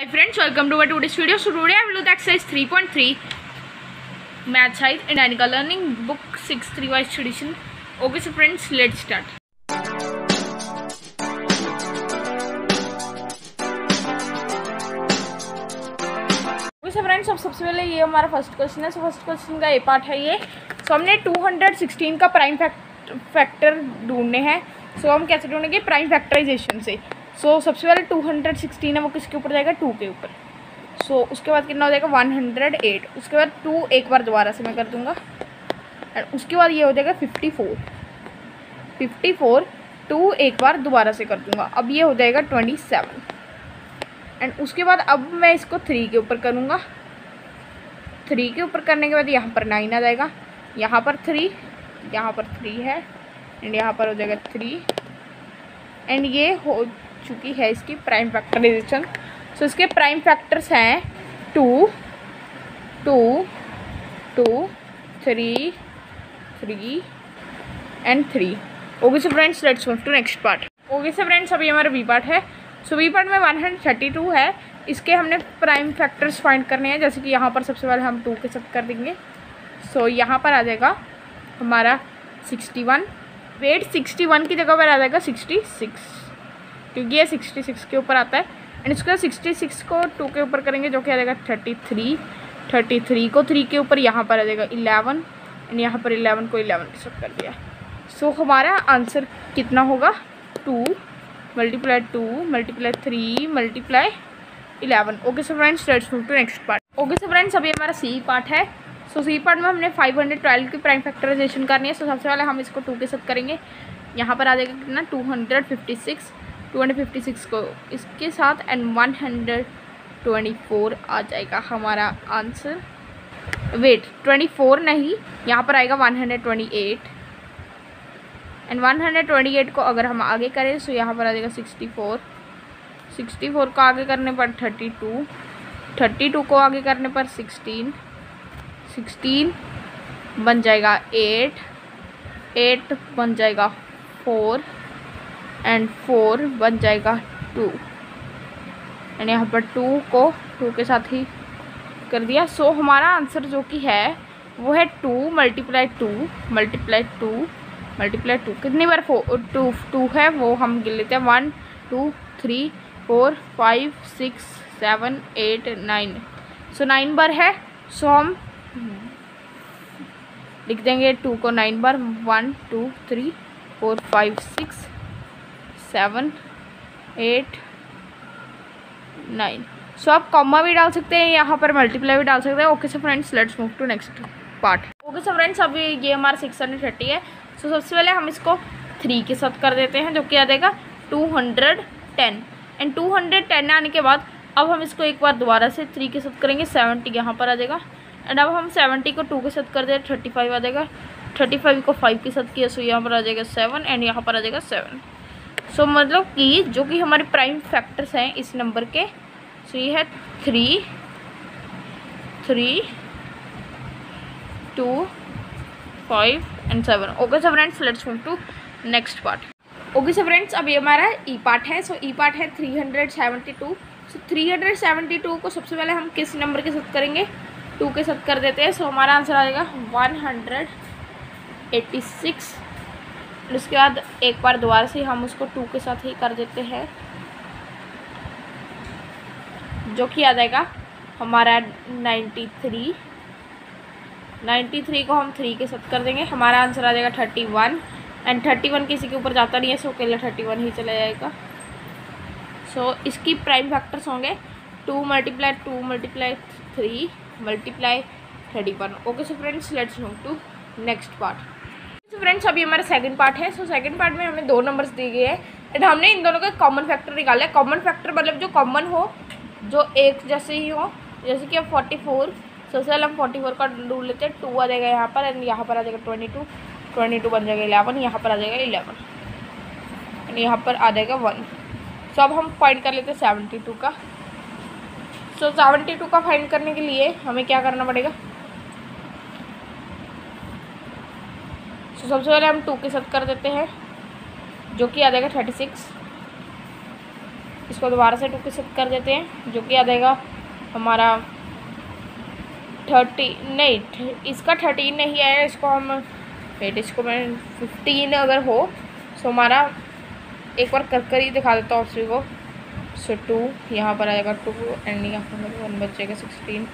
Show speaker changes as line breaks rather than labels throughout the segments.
Hi friends, welcome to our today's video. So today I will do the exercise 3.3 math science and technical learning book 6 revised edition. Okay so friends, let's start. Okay so friends, अब सबसे पहले ये हमारा first question है. First question का ये part है ये. सो हमने 216 का प्राइम फैक्टर ढूंढने हैं. सो हम कैसे ढूंढेंगे? प्राइम फैक्टराइजेशन से. सो सबसे पहले 216 है वो किसके ऊपर जाएगा? 2 के ऊपर. सो उसके बाद कितना हो जाएगा? 108. उसके बाद 2 एक बार दोबारा से मैं कर दूंगा. एंड उसके बाद ये हो जाएगा 54 2 एक बार दोबारा से कर दूंगा. अब ये हो जाएगा 27. एंड उसके बाद अब मैं इसको 3 के ऊपर करूँगा. 3 के ऊपर करने के बाद यहाँ पर 9 आ जाएगा. यहाँ पर 3, यहाँ पर 3 है एंड यहाँ पर हो जाएगा 3. एंड ये हो चुकी है इसकी प्राइम फैक्टराइजेशन. सो इसके प्राइम फैक्टर्स हैं 2 2 2 3 3 and 3. Okay so friends, let's move to next part. Okay so friends, अभी हमारा बी पार्ट है. सो बी पार्ट में 132 है. इसके हमने प्राइम फैक्टर्स फाइंड करने हैं. जैसे कि यहाँ पर सबसे पहले हम 2 के साथ कर देंगे. सो यहाँ पर आ जाएगा हमारा 61. वेट 61 की जगह पर आ जाएगा 66, क्योंकि ये 66 के ऊपर आता है. एंड इसके बाद 66 को 2 के ऊपर करेंगे जो कि आ जाएगा 33. 33 को 3 के ऊपर यहाँ पर आ जाएगा 11. एंड यहाँ पर 11 को 11 के साथ कर दिया. सो हमारा आंसर कितना होगा? 2 multiply 2 multiply 3 multiply 11. Okay so friends, let's move to next part. Okay so friends, अभी हमारा सी पार्ट है. सो सी पार्ट में हमने 512 की प्राइम फैक्टराइजेशन करनी है. सो सबसे पहले हम इसको 2 के साथ करेंगे. यहाँ पर आ जाएगा कितना? 256 को इसके साथ एंड 124 आ जाएगा हमारा आंसर. वेट 24 नहीं, यहाँ पर आएगा 128. एंड 128 को अगर हम आगे करें तो यहाँ पर आ जाएगा 64 को आगे करने पर 32 को आगे करने पर 16 बन जाएगा 8 बन जाएगा 4 एंड 4 बन जाएगा 2. एंड यहाँ पर 2 को 2 के साथ ही कर दिया. सो हमारा आंसर जो कि है वो है 2 मल्टीप्लाई 2 मल्टीप्लाई 2 मल्टीप्लाई 2. कितनी बार 2 है वो हम गिन लेते हैं. 1 2 3 4 5 6 7 8 9. सो 9 बार है. सो हम लिख देंगे 2 को 9 बार. 1 2 3 4 5 6 7 8 9. सो आप कॉमा भी डाल सकते हैं, यहाँ पर मल्टीप्लाई भी डाल सकते हैं. Okay so friends, let's move to next part. Okay so friends, अभी ये हमारा 630 है. सो सबसे पहले हम इसको 3 के साथ कर देते हैं जो कि आ जाएगा 210. एंड 210 आने के बाद अब हम इसको एक बार दोबारा से 3 के साथ करेंगे. 70 यहाँ पर आ जाएगा. एंड अब हम 70 को 2 के साथ कर दे 35 आ जाएगा. 35 को 5 के साथ किया. सो यहाँ पर आ जाएगा 7 एंड यहाँ पर आ जाएगा 7. सो मतलब कि जो कि हमारे प्राइम फैक्टर्स हैं इस नंबर के. सो ये है 3 2 5 and 7. Okay so friends, let's move to next part. Okay so friends, अभी हमारा ई पार्ट है. सो ई पार्ट है 372. सो 372 को सबसे पहले हम किस नंबर के साथ करेंगे? 2 के साथ कर देते हैं. सो हमारा आंसर आ जाएगा 186. उसके बाद एक बार दोबारा से हम उसको 2 के साथ ही कर देते हैं जो कि आ जाएगा हमारा 93 को हम 3 के साथ कर देंगे. हमारा आंसर आ जाएगा 31. एंड 31 किसी के ऊपर जाता नहीं है, सो केवल 31 ही चला जाएगा. सो इसकी प्राइम फैक्टर्स होंगे 2 multiply 2 multiply 3 multiply 31. Okay so friends, let's move to next part. So friends, अभी हमारा सेकंड पार्ट है. सो सेकंड पार्ट में हमें 2 नंबर्स दिए गए हैं एंड हमने इन दोनों का कॉमन फैक्टर निकाला है. कॉमन फैक्टर मतलब जो कॉमन हो, जो एक जैसे ही हो. जैसे कि अब 44. सबसे पहले हम 44 का ढूंढ लेते हैं. 2 आ जाएगा यहाँ पर एंड यहाँ पर आ जाएगा 22 बन जाएगा 11. यहाँ पर आ जाएगा 11 एंड यहाँ पर आ जाएगा 1. सो अब हम फाइंड कर लेते हैं 72 का. सो 72 का फाइंड करने के लिए हमें क्या करना पड़ेगा? सो सबसे पहले हम 2 के साथ कर देते हैं जो कि आ जाएगा 36. इसको इसको दोबारा से 2 के साथ कर देते हैं, जो कि आ जाएगा हमारा 30 नहीं, इसका 13 नहीं है, इसको हम वेट इसको मैं 15 अगर हो सो हमारा एक बार कर ही दिखा देता हूँ उसी को। सो 2 यहाँ पर आएगा 2 एंड यहाँ पर 1 बचेगा 16।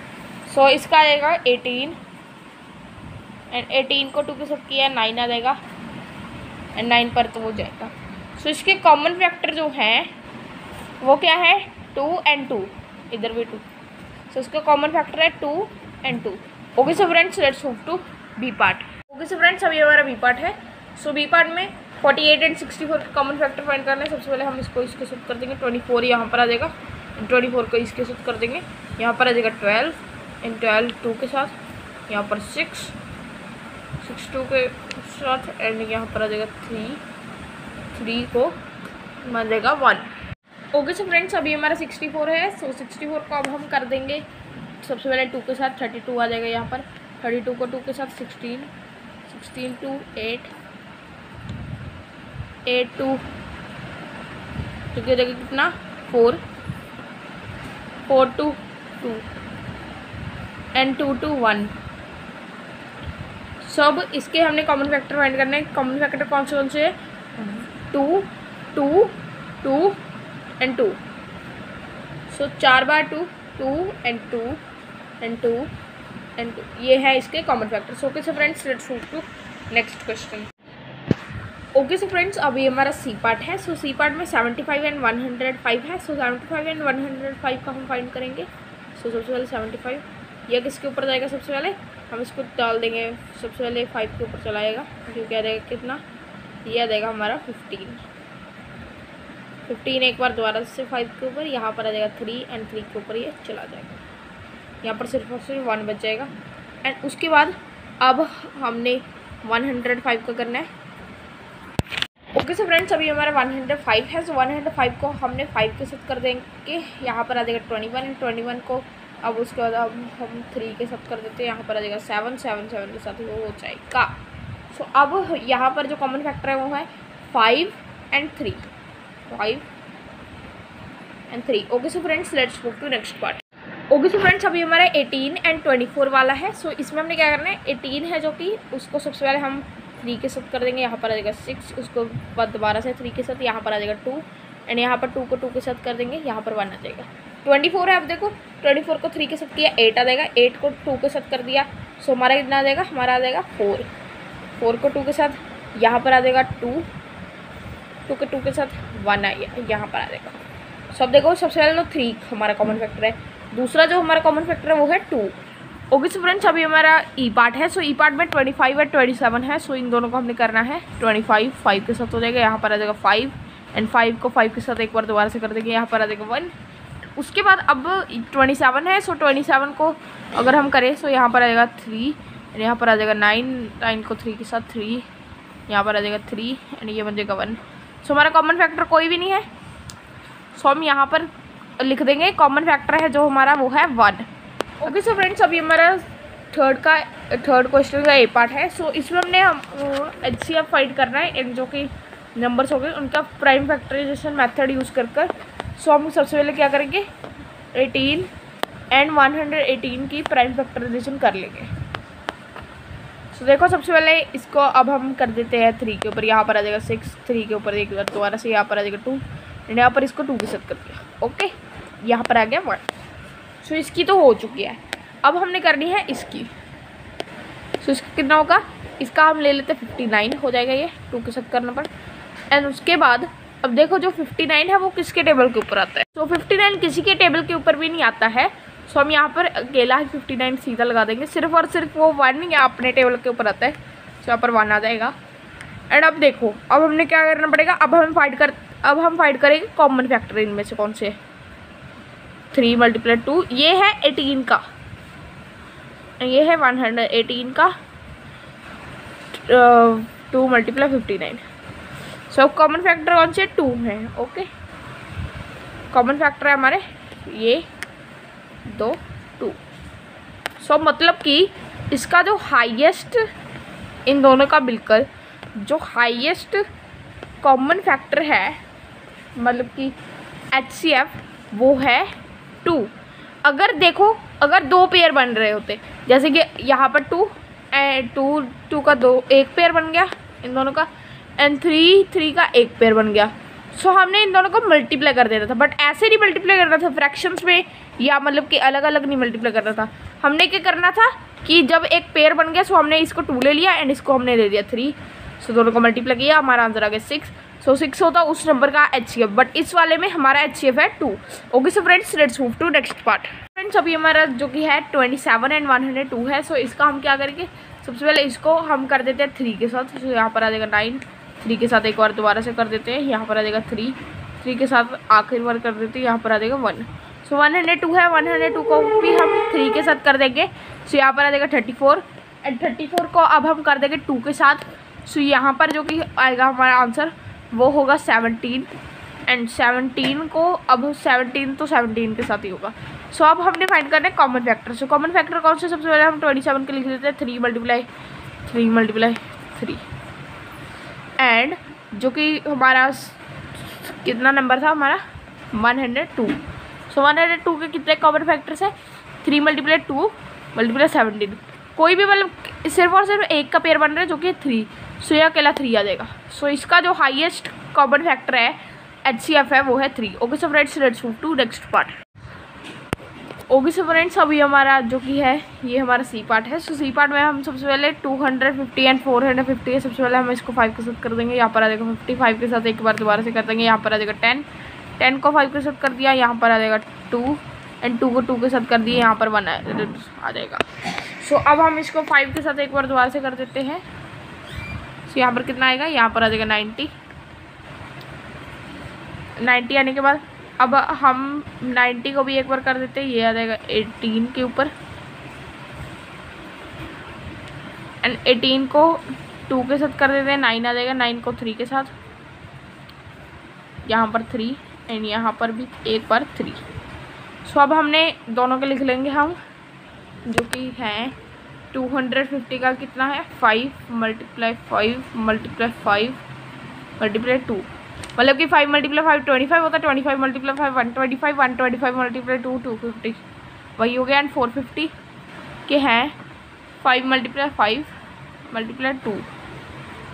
सो इसका आएगा 18 एंड 18 को 2 के साथ किया 9 आ जाएगा एंड 9 पर तो हो जाएगा। सो इसके कॉमन फैक्टर जो हैं वो क्या है 2 एंड 2, इधर भी 2। सो इसका कॉमन फैक्टर है 2 and 2। Okay so friends let's move to B part. Okay so friends अभी हमारा बी पार्ट है। सो बी पार्ट में 48 एंड 64 का कॉमन फैक्टर फाइंड करना है। सबसे पहले हम इसको इसके साथ कर देंगे 24 यहाँ पर आ जाएगा, 24 को इसके साथ कर देंगे, यहाँ पर आ जाएगा 12 एंड 12 2 के साथ, यहाँ पर 6 2 के साथ एंड यहाँ पर आ जाएगा 3 को मान जाएगा 1। ओके सो फ्रेंड्स अभी हमारा 64 है। सो 64 को अब हम कर देंगे सबसे पहले 2 के साथ, 32 आ जाएगा यहाँ पर, 32 को 2 के साथ 16 2 8 2 तो क्या देगा कितना 4 2 2 एंड 2 2 1। सब इसके हमने कॉमन फैक्टर फाइंड करना है। कॉमन फैक्टर कौन से है 2 2 2 एंड 2। सो 4 बार 2 2 एंड 2 एंड 2 एंड 2 ये है इसके common factors. Okay so friends let's move to next question. Okay so friends अभी हमारा सी पार्ट है। सो सी पार्ट में 75 एंड 105 है। सो 75 एंड 105 का हम फाइंड करेंगे। सो सबसे पहले 75 यह किसके ऊपर जाएगा, सबसे पहले हम इसको डाल देंगे, सबसे पहले 5 के ऊपर चलाएगा, जो क्या रहेगा कितना, यह आ जाएगा हमारा 15 एक बार दोबारा से 5 के ऊपर, यहाँ पर आ जाएगा 3 एंड 3 के ऊपर ये चला जाएगा, यहाँ पर सिर्फ और सिर्फ 1 बच जाएगा। एंड उसके बाद अब हमने 105 का करना है। ओके सो फ्रेंड्स अभी हमारा 105 है। सो 105 को हमने 5 के साथ कर देंगे, यहाँ पर आ जाएगा 21 एंड 21 को अब उसके बाद अब हम 3 के साथ कर देते हैं, यहाँ पर आ जाएगा 7 के साथ वो हो जाएगा। सो अब यहाँ पर जो कॉमन फैक्टर है वो है 5 and 3 okay so friends let's move to next part. Okay so friends अभी हमारा 18 एंड 24 वाला है। सो इसमें हमने क्या करना है, 18 है जो कि उसको सबसे पहले हम 3 के साथ कर देंगे, यहाँ पर आ जाएगा 6, उसको बाद दोबारा से 3 के साथ, यहाँ पर आ जाएगा 2 एंड यहाँ पर 2 को 2 के साथ कर देंगे, यहाँ पर 1 आ जाएगा। 24 है, अब देखो 24 को 3 के साथ किया 8 आ जाएगा, 8 को 2 के साथ कर दिया, सो हमारा कितना आ जाएगा, हमारा आ जाएगा 4 को 2 के साथ, यहाँ पर आ जाएगा 2 को 2 के साथ 1 आएगा, यहाँ पर आ जाएगा। सब देखो सबसे पहले तो 3 हमारा कॉमन फैक्टर है, दूसरा जो हमारा कॉमन फैक्टर है वो है 2। ओके सो फ्रेंड्स अभी हमारा ई पार्ट है। सो ई पार्ट में 25 और 27 है। सो इन दोनों को हमने करना है 25 5 के साथ हो जाएगा, यहाँ पर आ जाएगा 5 एंड 5 को 5 के साथ एक बार दोबारा से कर देंगे, यहाँ पर आ जाएगा 1। उसके बाद अब 27 है। सो 27 को अगर हम करें सो यहाँ पर आ जाएगा 3 एंड यहाँ पर आ जाएगा 9 को 3 के साथ 3, यहाँ पर आ जाएगा 3 एंड ये बन जाएगा 1। सो हमारा कॉमन फैक्टर कोई भी नहीं है, सो हम यहाँ पर लिख देंगे कॉमन फैक्टर है जो हमारा वो है 1। ओके सो फ्रेंड्स अभी हमारा थर्ड क्वेश्चन का ए पार्ट है। सो इसमें हमने HCF फाइंड करना है, एंड जो कि नंबर्स हो गए उनका प्राइम फैक्टराइजेशन मेथड यूज़ कर सो हम सबसे पहले क्या करेंगे 18 एंड 118 की प्राइम फैक्टराइजेशन कर लेंगे। सो देखो सबसे पहले इसको अब हम कर देते हैं 3 के ऊपर, यहाँ पर आ जाएगा 6, 3 के ऊपर एक बार दोबारा से यहाँ पर आ जाएगा 2 एंड यहाँ पर इसको 2 के साथ कर दिया। ओके यहाँ पर आ गया 1। सो इसकी तो हो चुकी है, अब हमने करनी है इसकी। सो इसका कितना होगा, इसका हम ले लेते 59 हो जाएगा, ये 2 के साथ करना पड़। एंड उसके बाद अब देखो जो 59 है वो किसके टेबल के ऊपर आता है। सो 59 किसी के टेबल के ऊपर भी नहीं आता है, सो हम यहाँ पर अकेला ही 59 सीधा लगा देंगे, सिर्फ और सिर्फ वो 1 या अपने टेबल के ऊपर आता है, सो यहाँ पर 1 आ जाएगा। एंड अब देखो अब हमने क्या करना पड़ेगा, अब हम फाइंड करेंगे कॉमन फैक्टर इनमें से कौन से, 3 × 2 ये है 18 का, ये है 118 का, 2 × 59। सो कॉमन फैक्टर कौन से 2 है। ओके कॉमन फैक्टर है हमारे ये 2 सो मतलब कि इसका जो हाईएस्ट इन दोनों का मिलकर जो हाईएस्ट कॉमन फैक्टर है, मतलब कि HCF वो है 2। अगर देखो अगर 2 पेयर बन रहे होते, जैसे कि यहाँ पर 2 का 1 पेयर बन गया इन दोनों का, एंड 3 का 1 पेयर बन गया, सो हमने इन दोनों को मल्टीप्लाई कर देना था। बट ऐसे नहीं मल्टीप्लाई करना था फ्रैक्शंस में, या मतलब कि अलग अलग नहीं मल्टीप्लाई करना था। हमने क्या करना था कि जब एक पेयर बन गया, सो हमने इसको 2 ले लिया एंड इसको हमने ले लिया 3, सो दोनों को मल्टीप्लाई किया, हमारा आंसर आ गया 6। सो 6 होता उस नंबर का HCF, बट इस वाले में हमारा HCF है 2। Okay so friends, let's move to next part. Friends अभी हमारा जो कि है 27 एंड 102 है। सो इसका हम क्या करेंगे, सबसे पहले इसको हम कर देते हैं 3 के साथ। सो यहाँ पर आ जाएगा 9, 3 के साथ एक बार दोबारा से कर देते हैं, यहाँ पर आ जाएगा 3 के साथ आखिरी बार कर देते हैं, यहाँ पर आ जाएगा 1। सो 102 है, 102 को भी हम 3 के साथ कर देंगे। सो यहाँ पर आ जाएगा 34 एंड 34 को अब हम कर देंगे 2 के साथ। सो यहाँ पर जो कि आएगा हमारा आंसर वो होगा 17 एंड 17 को अब 17 तो 17 के साथ ही होगा। सो अब हमने फाइंड करना है common factor. So common factor कौन से, सबसे पहले हम 27 के लिख देते हैं 3 मल्टीप्लाई 3 एंड जो कि हमारा कितना नंबर था हमारा 102। सो 102 के कितने कॉमन फैक्टर्स है, 3 मल्टीप्लाई 2 मल्टीप्लाई 17। कोई भी मतलब सिर्फ और सिर्फ एक का पेयर बन रहा है जो कि 3, सो यह अकेला 3 आ जाएगा। सो इसका जो हाईएस्ट कॉमन फैक्टर है HCF है वो है 3। Okay so friends, let's move to next part. Okay so friends अभी हमारा जो कि है ये हमारा C पार्ट है। सो C पार्ट में हम सबसे पहले 250 एंड 450 है। सबसे पहले हम इसको 5 के साथ कर देंगे, यहाँ पर आ जाएगा 55 के साथ एक बार दोबारा से कर देंगे, यहाँ पर आ जाएगा 10 को 5 के साथ कर दिया, यहाँ पर आ जाएगा 2 एंड 2 को 2 के साथ कर दिए, यहाँ पर 1 आ जाएगा। सो अब हम इसको 5 के साथ एक बार दोबारा से कर देते हैं। सो यहाँ पर कितना आएगा, यहाँ पर आ जाएगा 90 आने के बाद अब हम 90 को भी एक बार कर देते हैं, ये आ जाएगा 18 के ऊपर एंड 18 को 2 के साथ कर देते हैं, 9 आ जाएगा, 9 को 3 के साथ, यहाँ पर 3 एंड यहाँ पर भी एक बार 3। सो अब हमने दोनों के लिख लेंगे हम, जो कि हैं 250 का कितना है 5 मल्टीप्लाई 5 मल्टीप्लाई 5 मल्टीप्लाई 2, मतलब कि 5 मल्टीप्लाई 5 25 होता है, 25 मल्टीप्लाई 5 125, 125 मल्टीप्लाई 2 250 वही हो गया। एंड 450 के हैं 5 मल्टीप्लाई 5 मल्टीप्लाई 2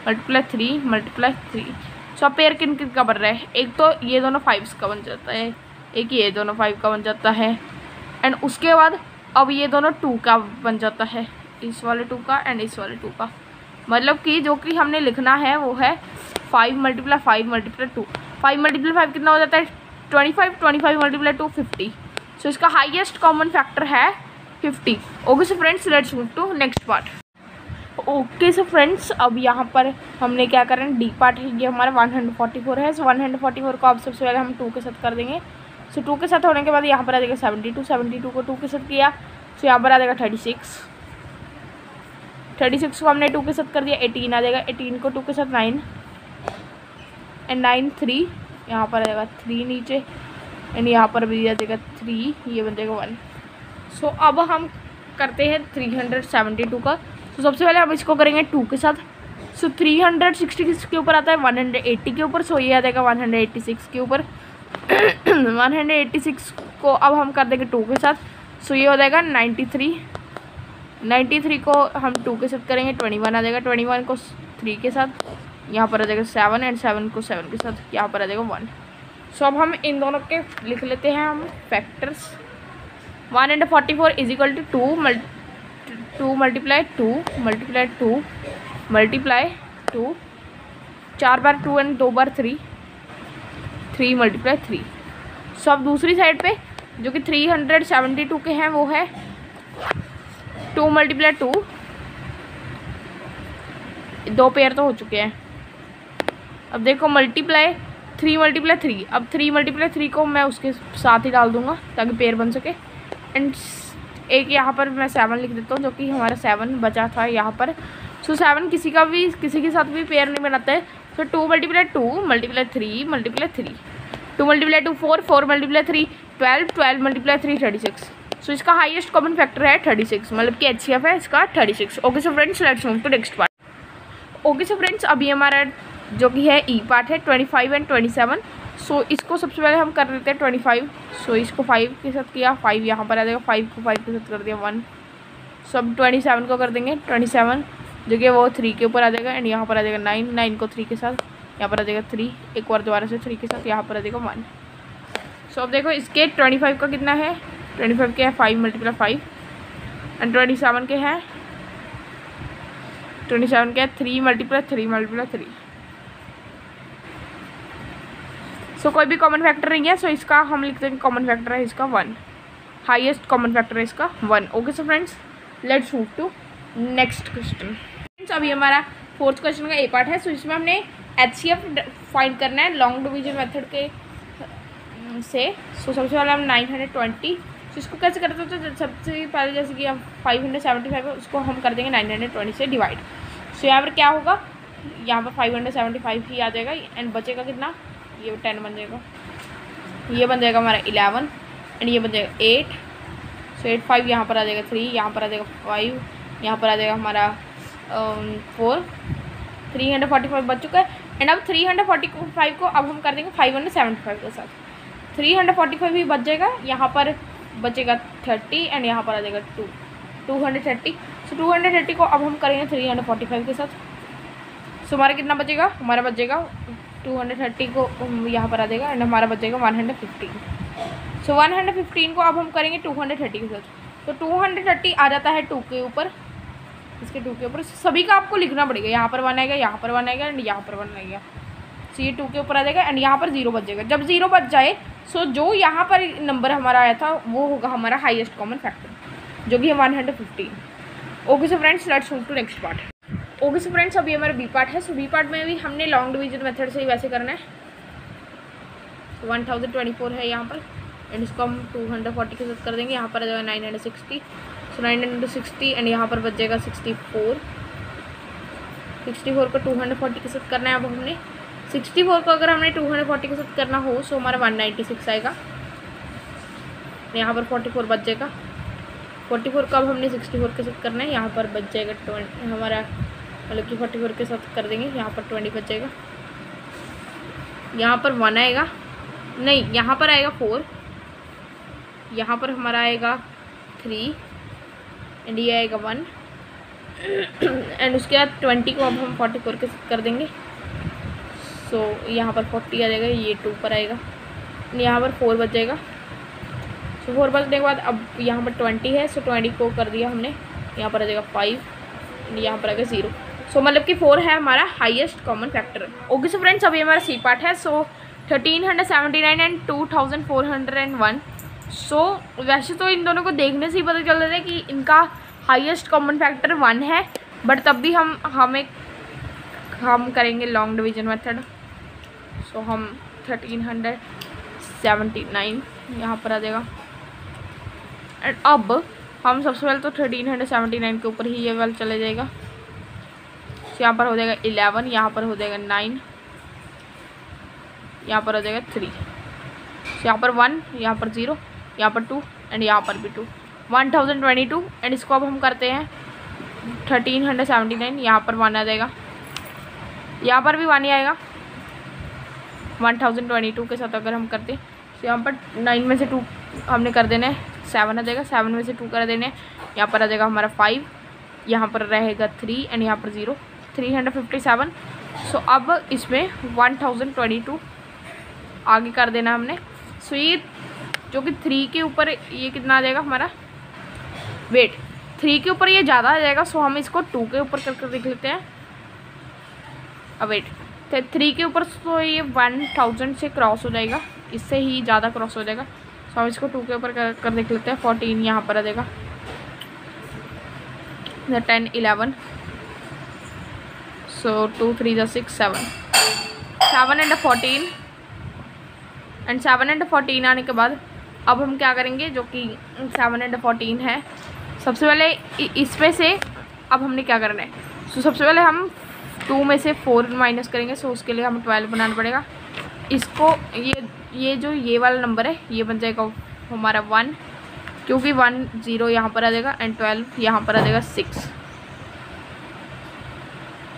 मल्टीप्लाई 3 मल्टीप्लाई 3। सो पेयर किन किन का बन रहा है, एक तो ये दोनों 5 का बन जाता है, एक ये दोनों 5 का बन जाता है एंड उसके बाद अब ये दोनों 2 का बन जाता है, इस वाले 2 का एंड इस वाले 2 का। मतलब कि जो कि हमने लिखना है वो है 5 मल्टीप्लाई 5 मल्टीप्लाई 2। 5 मल्टीप्लाई 5 कितना हो जाता है 25 मल्टीप्लाई 2 50। सो इसका हाईएस्ट कॉमन फैक्टर है 50। Okay so friends, let's move to next part. Okay so friends अब यहाँ पर हमने क्या करना है, डी पार्ट है, ये हमारा 144 है। सो 144 को अब सबसे पहले हम 2 के साथ कर देंगे। सो 2 के साथ होने के बाद यहाँ पर आ जाएगा 72 को 2 के साथ किया, सो यहाँ पर आ जाएगा 36 को हमने 2 के साथ कर दिया, 18 आ जाएगा, 18 को 2 के साथ 9 एंड 9 3, यहाँ पर आ जाएगा 3 नीचे एंड यहाँ पर भी आ जाएगा 3, ये बन जाएगा 1। सो अब हम करते हैं 372 का। तो सबसे पहले हम इसको करेंगे 2 के साथ। सो 360 के ऊपर आता है 180 के ऊपर, सो ये आ जाएगा 186 के ऊपर 186 को अब हम कर देंगे 2 के साथ। सो ये हो जाएगा 93 को हम 2 के साथ करेंगे, 21 आ जाएगा, 21 को 3 के साथ, यहाँ पर आ जाएगा 7 एंड 7 को 7 के साथ, यहाँ पर आ जाएगा 1। सो अब हम इन दोनों के लिख लेते हैं हम factors. 144 is equal to 2 multiply 2 multiply 2 multiply 2, 4 बार 2 एंड 2 बार 3 मल्टीप्लाई 3। सो अब दूसरी साइड पे जो कि 372 के हैं वो है 2 मल्टीप्लाई 2, 2 पेयर तो हो चुके हैं। अब देखो मल्टीप्लाई 3 मल्टीप्लाई 3, अब 3 मल्टीप्लाई 3 को मैं उसके साथ ही डाल दूंगा ताकि पेयर बन सके एंड एक यहाँ पर मैं 7 लिख देता हूँ जो कि हमारा 7 बचा था यहाँ पर। सो 7 किसी के साथ भी पेयर नहीं बनाता है। सो 2 multiply 2 multiply 3 multiply 3, 2 multiply 2 4, 4 multiply 3 12, 12 multiply 3 36। सो इसका हाईएस्ट कॉमन फैक्टर है 36, मतलब कि HCF है इसका 36। Okay so friends, let's move to next part. Okay so friends अभी हमारा जो कि है ई पार्ट है 25 एंड 27। सो इसको सबसे पहले हम कर लेते हैं 25। सो इसको 5 के साथ किया, 5 यहाँ पर आ जाएगा, 5 को 5 के साथ कर दिया 1। सो अब 27 को कर देंगे 27, जो कि वो 3 के ऊपर आ जाएगा, एंड यहाँ पर आ जाएगा 9, 9 को 3 के साथ, यहाँ पर आ जाएगा 3, एक बार दोबारा से 3 के साथ, यहाँ पर आ जाएगा 1। सो अब देखो इसके 25 का कितना है, 25 के है 5 × 5, एंड 27 के हैं 27 के है 3 × 3 × 3। सो कोई भी कॉमन फैक्टर नहीं है, सो इसका हम लिखते हैं कॉमन फैक्टर है इसका 1, हाईएस्ट कॉमन फैक्टर है इसका 1। Okay so friends, let's move to next question. Friends अभी हमारा 4th क्वेश्चन का ए पार्ट है। सो इसमें हमने HCF फाइंड करना है लॉन्ग डिवीजन मेथड के से। सो सबसे पहले हम 920, तो इसको कैसे करते हैं, तो सबसे पहले जैसे कि हम 575 है उसको हम कर देंगे 920 से डिवाइड। सो यहाँ पर क्या होगा, यहाँ पर 575 ही आ जाएगा, एंड बचेगा कितना, ये 10 बन जाएगा, ये बन जाएगा हमारा 11, एंड ये बन जाएगा 8। सो 8 5 यहाँ पर आ जाएगा 3, यहाँ पर आ जाएगा 5, यहाँ पर आ जाएगा हमारा 4, 345 बच चुका है। एंड अब 345 को अब हम कर देंगे 575 के साथ, 345 भी बच जाएगा, यहाँ पर बचेगा 30, एंड यहाँ पर आ जाएगा 230। सो 230 को अब हम करेंगे 345 के साथ। सो हमारा कितना बचेगा, हमारा बचेगा 230 को यहाँ पर आ जाएगा, एंड हमारा बचेगा 115। सो 115 को अब हम करेंगे 230 के साथ। तो 230 आ जाता है 2 के ऊपर, इसके 2 के ऊपर सभी का आपको लिखना पड़ेगा, यहाँ पर 1 आएगा, यहाँ पर 1 आएगा, एंड यहाँ पर 1 आएगा। सो ये 2 के ऊपर आ जाएगा, एंड यहाँ पर 0 बच जाएगा। जब 0 बच जाए, सो जो यहाँ पर नंबर हमारा आया था वो होगा हमारा हाईएस्ट कॉमन फैक्टर, जो कि है 115। Okay so friends, let's move to next part. Okay so friends, अभी हमारा बी पार्ट है। सो बी पार्ट में भी हमने लॉन्ग डिवीजन मेथड से ही वैसे करना है। 1024 है यहाँ पर, एंड इसको हम 240 के साथ कर देंगे, यहाँ पर आ जाएगा 960। सो 960, एंड यहाँ पर बच जाएगा 64 को 240 के साथ करना है। अब हमने 64 को अगर हमने 240 के साथ करना हो, सो हमारा 196 आएगा, यहाँ पर 44 बच जाएगा। 44 को अब हमने 64 के साथ करना है, यहाँ पर बच जाएगा 20, हमारा मतलब कि 44 के साथ कर देंगे, यहाँ पर 20 बच जाएगा, यहाँ पर 1 आएगा, नहीं यहाँ पर आएगा 4, यहाँ पर हमारा आएगा 3, एंड ये आएगा 1, एंड उसके बाद 20 को अब हम 44 के साथ कर देंगे। सो यहाँ पर 40 आ जाएगा, ये 2 पर आएगा, यहाँ पर 4 बच जाएगा। सो 4 बचने के बाद अब यहाँ पर 20 है, सो 20 को कर दिया हमने, यहाँ पर आ जाएगा 5, यहाँ पर आ गया 0। सो मतलब कि 4 है हमारा highest common factor. Okay so friends, अभी हमारा सी पार्ट है। सो 1379 एंड 2401। सो वैसे तो इन दोनों को देखने से ही पता चल रहा है कि इनका हाईएस्ट कॉमन फैक्टर 1 है, बट तब भी हम करेंगे लॉन्ग डिवीजन मेथड। सो हम 1379 यहाँ पर आ जाएगा, एंड अब हम सबसे पहले तो 1379 के ऊपर ही ये वाला चले जाएगा। तो यहाँ पर हो जाएगा 11, यहाँ पर हो जाएगा 9, यहाँ पर हो जाएगा 3। तो यहाँ पर 1, यहाँ पर 0, यहाँ पर 2, एंड यहाँ पर भी 2, 1022। एंड इसको अब हम करते हैं 1379, यहाँ पर 1 आ जाएगा, यहाँ पर भी 1 ही आएगा। 1022 के साथ अगर हम करते हैं, तो यहाँ पर 9 में से 2 हमने कर देना है, 7 आ जाएगा, 7 में से 2 कर देने, यहाँ पर आ जाएगा हमारा 5, यहाँ पर रहेगा 3, एंड यहाँ पर 0, 357। सो अब इसमें 1022 आगे कर देना हमने। सो ये जो कि 3 के ऊपर ये कितना आ जाएगा हमारा, वेट 3 के ऊपर ये ज़्यादा आ जाएगा, सो हम इसको 2 के ऊपर करके देख लेते हैं। अब वेट, तो 3 के ऊपर तो ये 1000 से क्रॉस हो जाएगा, इससे ही ज़्यादा क्रॉस हो जाएगा। सो हम इसको 2 के ऊपर कर देख लेते हैं। 14 यहाँ पर आ जाएगा, 10 11, सो 2 3 6 7 एंड 14, एंड 7 एंड 14 आने के बाद अब हम क्या करेंगे, जो कि 7 एंड 14 है, सबसे पहले इसमें से अब हमने क्या करना है। सो सबसे पहले हम 2 में से 4 माइनस करेंगे। सो उसके लिए हमें 12 बनाना पड़ेगा। इसको ये जो ये वाला नंबर है ये बन जाएगा हमारा 1, क्योंकि 1 0 यहाँ पर आ जाएगा, एंड 12 यहाँ पर आ जाएगा 6।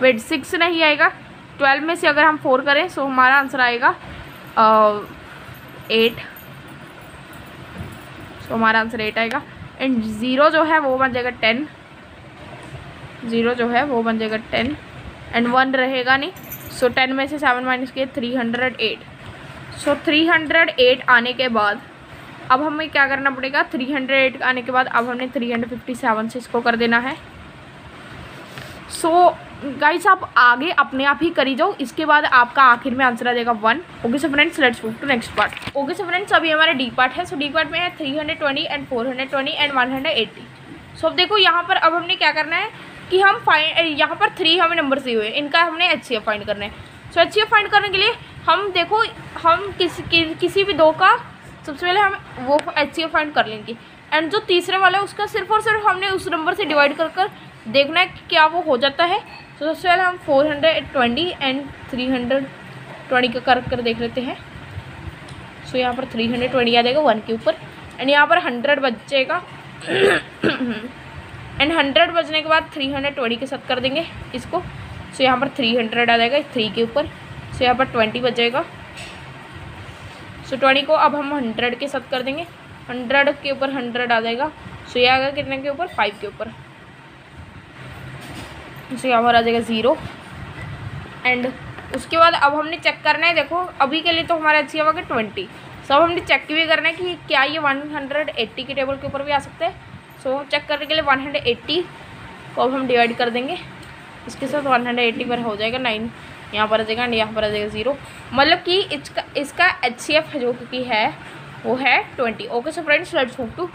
वेट 6 नहीं आएगा, 12 में से अगर हम 4 करें, सो हमारा आंसर आएगा 8। सो हमारा आंसर 8 आएगा। एंड 0 जो है वो बन जाएगा 10, 0 जो है वो बन जाएगा 10 एंड 1 रहेगा नहीं। सो 10 में से 7 माइनस किए 308। सो 308 आने के बाद अब हमें क्या करना पड़ेगा, 308 आने के बाद अब हमने 357 से इसको कर देना है। सो गाइस आप आगे अपने आप ही करी जाओ, इसके बाद आपका आखिर में आंसर आ जाएगा 1। Okay so friends let's move to next part. Okay so friends अभी हमारा डी पार्ट है। सो डी पार्ट में है 320 एंड 420 एंड 180। सो अब देखो यहाँ पर अब हमने क्या करना है कि हम यहाँ पर 3 हमें नंबर दिए हुए हैं, इनका हमने HCF फाइंड करना है। सो HCF फाइंड करने के लिए हम देखो हम किसी भी दो का सबसे पहले हम वो HCF फाइंड कर लेंगे एंड जो तीसरे वाला है उसका सिर्फ और सिर्फ हमने उस नंबर से डिवाइड कर देखना है कि क्या वो हो जाता है। तो सबसे पहले हम 420 एंड 320 का कर देख लेते हैं। सो यहाँ पर 320 आ जाएगा 1 के ऊपर एंड यहाँ पर 100 बच जाएगा एंड 100 बजने के बाद 320 के साथ कर देंगे इसको। सो यहाँ पर 300 आ जाएगा 3 के ऊपर। सो यहाँ पर 20 बच जाएगा। सो 20 को अब हम 100 के साथ कर देंगे, 100 के ऊपर 100 आ जाएगा। सो ये आएगा कितने के ऊपर, 5 के ऊपर। सो यहाँ पर आ जाएगा 0 एंड उसके बाद अब हमने चेक करना है। देखो अभी के लिए तो हमारा HCF आ गया 20। सो अब हमने चेक भी करना है कि क्या ये 180 के टेबल के ऊपर भी आ सकता है। सो चेक करने के लिए 180 को अब हम डिवाइड कर देंगे इसके साथ। 180 पर हो जाएगा 9, यहाँ पर आ जाएगा एंड यहाँ पर आ जाएगा 0। मतलब कि इसका HCF जो कि है वो है 20। Okay so friends let's move to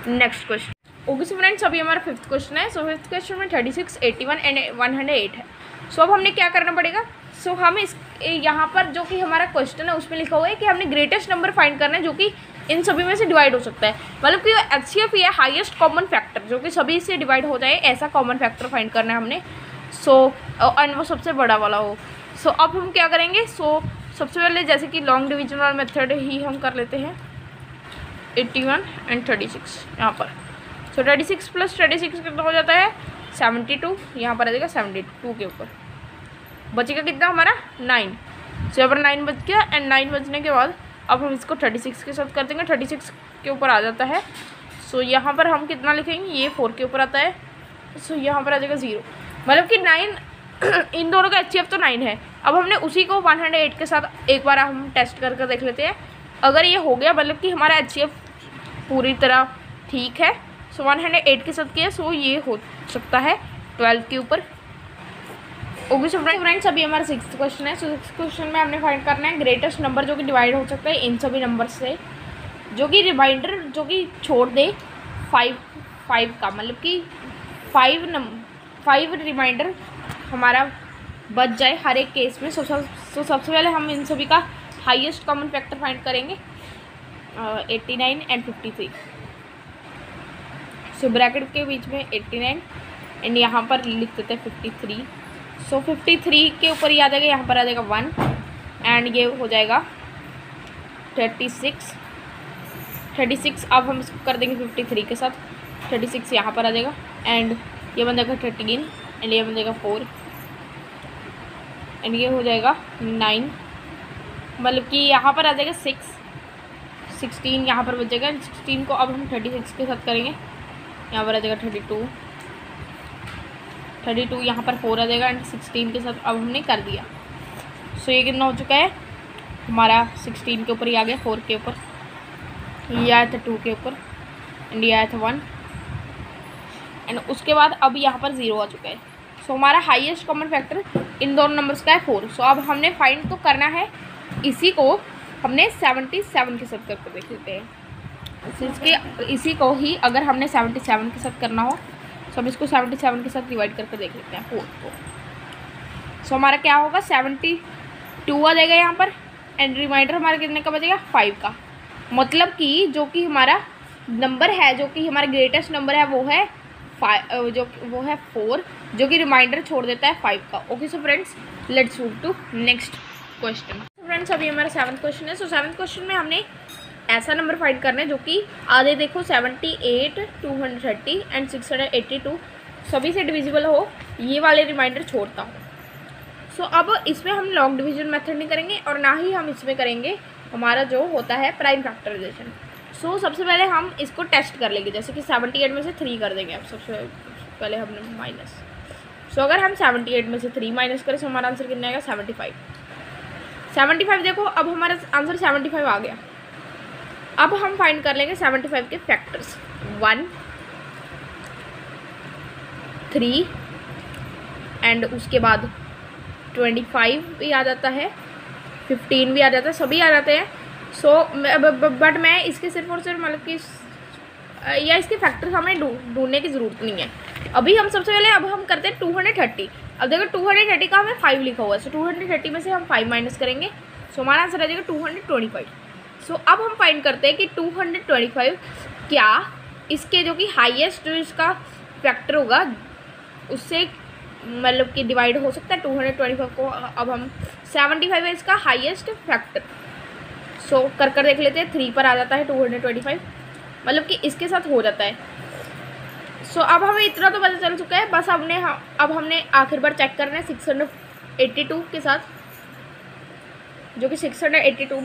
next question. Okay so friends अभी हमारा 5th क्वेश्चन है। सो 5th क्वेश्चन में 36, 81 एंड 108 है। सो अब हमने क्या करना पड़ेगा, सो हम इस यहाँ पर जो कि हमारा क्वेश्चन है उसमें लिखा हुआ है कि हमने ग्रेटेस्ट नंबर फाइंड करना है जो कि इन सभी में से डिवाइड हो सकता है। मतलब कि HCF ये हाईएस्ट कॉमन फैक्टर जो कि सभी से डिवाइड हो जाए ऐसा कॉमन फैक्टर फाइंड करना है हमने। सो एंड वो सबसे बड़ा वाला हो। सो अब हम क्या करेंगे, सो सबसे पहले जैसे कि लॉन्ग डिवीजन वाला मेथड ही हम कर लेते हैं 81 एंड 36 यहाँ पर। सो 36 प्लस 36 कितना हो जाता है 72, यहाँ पर आ जाएगा 72 के ऊपर। बचेगा कितना हमारा 9। सो यहाँ पर 9 बच गया एंड 9 बचने के बाद अब हम इसको 36 के साथ कर देंगे। 36 के ऊपर आ जाता है। सो यहाँ पर हम कितना लिखेंगे, ये 4 के ऊपर आता है। सो यहाँ पर आ जाएगा 0। मतलब कि 9 इन दोनों का HCF तो 9 है। अब हमने उसी को 108 के साथ एक बार हम टेस्ट करके देख लेते हैं। अगर ये हो गया मतलब कि हमारा HCF पूरी तरह ठीक है। सो 108 के साथ किया। सो ये हो सकता है 12 के ऊपर। ओके सो फ्रेंड्स अभी हमारा 6th क्वेश्चन है। सो 6th क्वेश्चन में हमने फाइंड करना है ग्रेटेस्ट नंबर जो कि डिवाइड हो सकता है इन सभी नंबर से, जो कि रिमाइंडर जो कि छोड़ दे 5 का। मतलब कि 5 रिमाइंडर हमारा बच जाए हर एक केस में। सो सबसे पहले हम इन सभी का हाईएस्ट कॉमन फैक्टर फाइंड करेंगे 89 एंड 53। सो ब्रैकेट के बीच में 89 एंड यहाँ पर लिख देते हैं 53। सो 53 के ऊपर ये आ जाएगा, यहाँ पर आ जाएगा 1 एंड ये हो जाएगा 36। अब हम इसको कर देंगे 53 के साथ। 36 यहाँ पर आ जाएगा एंड ये बन जाएगा 13 एंड ये बन जाएगा 4 एंड ये हो जाएगा 9। मतलब कि यहाँ पर आ जाएगा 16 यहाँ पर बच जाएगा। 16 को अब हम 36 के साथ करेंगे, यहाँ पर आ जाएगा 32 यहाँ पर 4 आ जाएगा एंड 16 के साथ अब हमने कर दिया। सो ये कितना हो चुका है हमारा 16 के ऊपर ही आ गया, 4 के ऊपर ये आया था 2 के ऊपर एंड ये आया था 1 एंड उसके बाद अब यहाँ पर 0 आ चुका है। सो हमारा हाईएस्ट कॉमन फैक्टर इन दोनों नंबर्स का है 4। सो अब हमने फाइंड तो करना है, इसी को हमने 77 के साथ करके देख लेते हैं। इसी को ही अगर हमने 77 के साथ करना हो तो हम इसको 77 के साथ डिवाइड करके देख लेते हैं 4 को। सो हमारा क्या होगा 72 आ जाएगा यहाँ पर एंड रिमाइंडर हमारा कितने का बचेगा 5 का। मतलब कि जो कि हमारा नंबर है जो कि हमारा ग्रेटेस्ट नंबर है वो है 4, जो कि रिमाइंडर छोड़ देता है 5 का। Okay so friends let's move to next question. Friends अभी हमारा 7th क्वेश्चन है। सो 7th क्वेश्चन में हमने ऐसा नंबर फाइंड करना है जो कि आधे देखो 78, 230 एंड 682 सभी से डिविजिबल हो, ये वाले रिमाइंडर छोड़ता हूँ। सो अब इसमें हम लॉन्ग डिवीजन मेथड नहीं करेंगे और ना ही हम इसमें करेंगे हमारा जो होता है प्राइम फैक्टराइजेशन। सो सबसे पहले हम इसको टेस्ट कर लेंगे, जैसे कि 78 में से 3 कर देंगे। अब सबसे पहले हमने माइनस, सो अगर हम 78 में से 3 माइनस करें तो हमारा आंसर कितना आएगा 75। देखो अब हमारा आंसर 75 आ गया। अब हम फाइंड कर लेंगे 75 के फैक्टर्स। 1, 3 एंड उसके बाद 25 भी आ जाता है, 15 भी आ जाता है, सभी आ जाते हैं। सो बट मैं इसके सिर्फ और सिर्फ मतलब कि या इसके फैक्टर्स हमें ढूंढने की ज़रूरत नहीं है। अभी हम सबसे पहले अब हम करते हैं 230। अब देखो 230 का हमें 5 लिखा हुआ है, सो 230 में से हम 5 माइनस करेंगे, सो हमारा आंसर आ जाएगा 225। सो अब हम फाइंड करते हैं कि 225 क्या इसके जो कि हाईएस्ट जो इसका फैक्टर होगा उससे मतलब कि डिवाइड हो सकता है 225 को। अब हम 75 है इसका हाईएस्ट फैक्टर, सो कर देख लेते हैं। 3 पर आ जाता है 225, मतलब कि इसके साथ हो जाता है। सो अब हमें इतना तो पता चल चुका है, बस अब हमने आखिर बार चेक करना है 682 के साथ, जो कि 682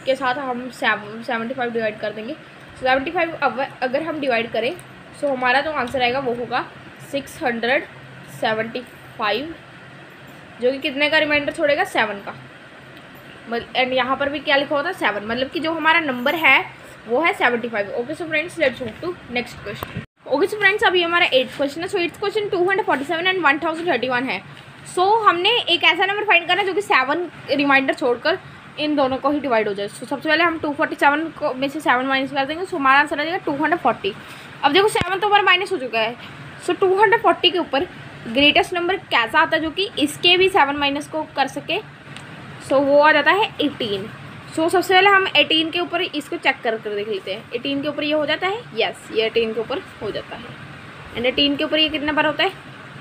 के साथ हम 75 डिवाइड कर देंगे। 75 अब अगर हम डिवाइड करें सो हमारा जो आंसर आएगा वो होगा 675, जो कि कितने का रिमाइंडर छोड़ेगा 7 का। एंड यहाँ पर भी क्या लिखा होता है 7, मतलब कि जो हमारा नंबर है वो है 75। Okay so friends, let's move to next question. Okay so friends, अभी हमारा 8th क्वेश्चन है। सो 8th क्वेश्चन 247 एंड 1031 है। सो हमने एक ऐसा नंबर फाइंड करना है जो कि 7 रिमाइंडर छोड़कर इन दोनों को ही डिवाइड हो जाए। सो सबसे पहले हम 247 को में से 7 माइनस कर देंगे, सो हमारा आंसर आ जाएगा 240। अब देखो 7 तो हमारा माइनस हो चुका है, सो 240 के ऊपर ग्रेटेस्ट नंबर कैसा आता है जो कि इसके भी 7 माइनस को कर सके, सो वो आ जाता है 18। सो सबसे पहले हम 18 के ऊपर इसको चेक कर देख लेते हैं। 18 के ऊपर ये हो जाता है, यस ये 18 के ऊपर हो जाता है। एंड 18 के ऊपर ये कितना बार होता है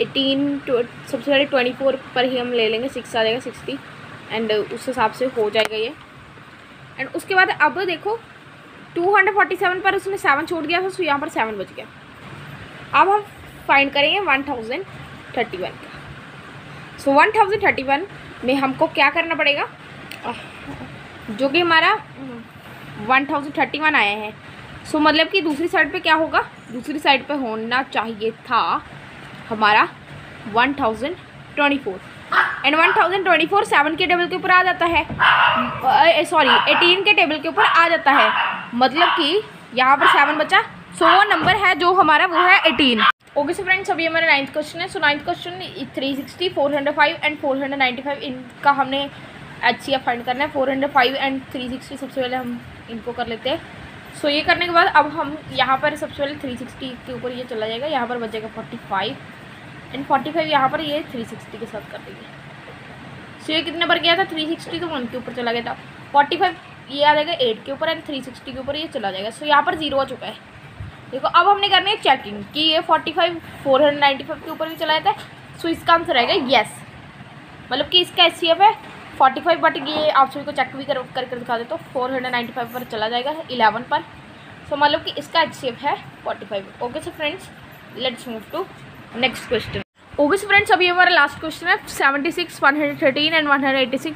18 सबसे पहले 24 पर ही हम ले लेंगे, 6 आ जाएगा 60 एंड उस हिसाब से हो जाएगा ये। एंड उसके बाद अब देखो 247 पर उसने 7 छोड़ दिया था, सो यहाँ पर 7 बच गया। अब हम फाइंड करेंगे 1031 का। सो 1031 में हमको क्या करना पड़ेगा, जो कि हमारा 1031 आया है। सो मतलब कि दूसरी साइड पे क्या होगा, दूसरी साइड पे होना चाहिए था हमारा 1024 एंड 1024 7 के टेबल के ऊपर आ जाता है, सॉरी 18 के टेबल के ऊपर आ जाता है, मतलब कि यहाँ पर 7 बचा। सो वो नंबर है जो हमारा वो है 18। ओके सो फ्रेंड्स, अभी हमारा 9th क्वेश्चन है। सो 9th क्वेश्चन 360, 405 एंड 495 इनका हमने HCF फाइंड करना है। 405 एंड 360 सबसे पहले हम इनको कर लेते हैं। सो ये करने के बाद अब हम यहाँ पर सबसे पहले 360 के ऊपर ये चला जाएगा, यहाँ पर बचेगा 45 एंड 45 यहाँ पर ये 360 के साथ कर देंगे। सो ये कितने पर गया था 360 तो 1 के ऊपर चला गया था, 45 ये आ जाएगा 8 के ऊपर एंड 360 के ऊपर ये चला जाएगा। सो यहाँ पर 0 आ चुका है। देखो अब हमने करनी है चेकिंग कि ये 45 495 के ऊपर भी चला जाता है। सो इसका आंसर आएगा येस, मतलब कि इसका HCF है 45, बट ये आप सभी को चेक भी करके दिखा दे तो 495 पर चला जाएगा 11 पर। सो मतलब कि इसका HCF है 45। Okay so friends, let's move to next question. Okay so friends, अभी हमारा लास्ट क्वेश्चन है 76, 113 एंड 186,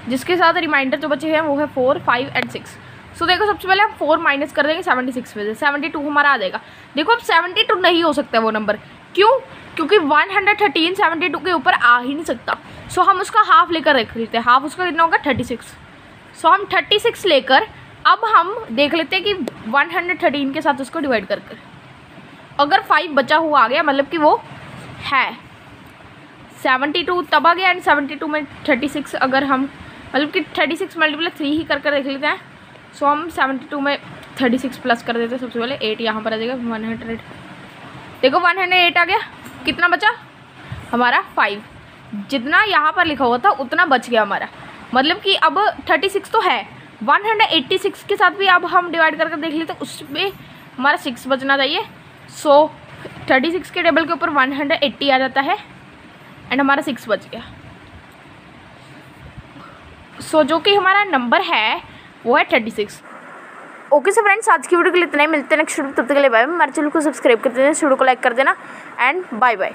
जिसके साथ रिमाइंडर जो बचे हैं वो है 4, 5 एंड 6। सो देखो सबसे पहले हम 4 माइनस कर देंगे 76 में से, 72 हमारा आ जाएगा। देखो अब 72 नहीं हो सकता वो नंबर, क्यों? क्योंकि 113 72 के ऊपर आ ही नहीं सकता। सो हम उसका हाफ लेकर रख लेते हैं, हाफ उसका कितना होगा 36। सो हम 36 लेकर अब हम देख लेते हैं कि 113 के साथ उसको डिवाइड कर अगर 5 बचा हुआ आ गया, मतलब कि वो है 72 तब आ गया एंड 72 में 36 अगर हम मतलब कि 36 मल्टीप्लाई 3 ही कर देख लेते हैं। सो हम 72 में 36 प्लस कर देते हैं। सबसे पहले 8 यहाँ पर आ जाएगा 100। देखो 108 आ गया, कितना बचा हमारा 5, जितना यहाँ पर लिखा हुआ था उतना बच गया हमारा, मतलब कि अब 36 तो है, 186 के साथ भी अब हम डिवाइड करके देख लेते उसमें हमारा 6 बचना चाहिए। सो 36 के टेबल के ऊपर 180 आ जाता है एंड हमारा 6 बच गया। सो जो कि हमारा नंबर है वो है 36। ओके सो फ्रेंड्स, आज की वीडियो के लिए इतना ही, मिलते हैं नेक्स्ट वीडियो, तब तक के लिए बाय। हमारे चैनल को सब्सक्राइब कर देना, वीडियो को लाइक कर देना एंड बाय बाय।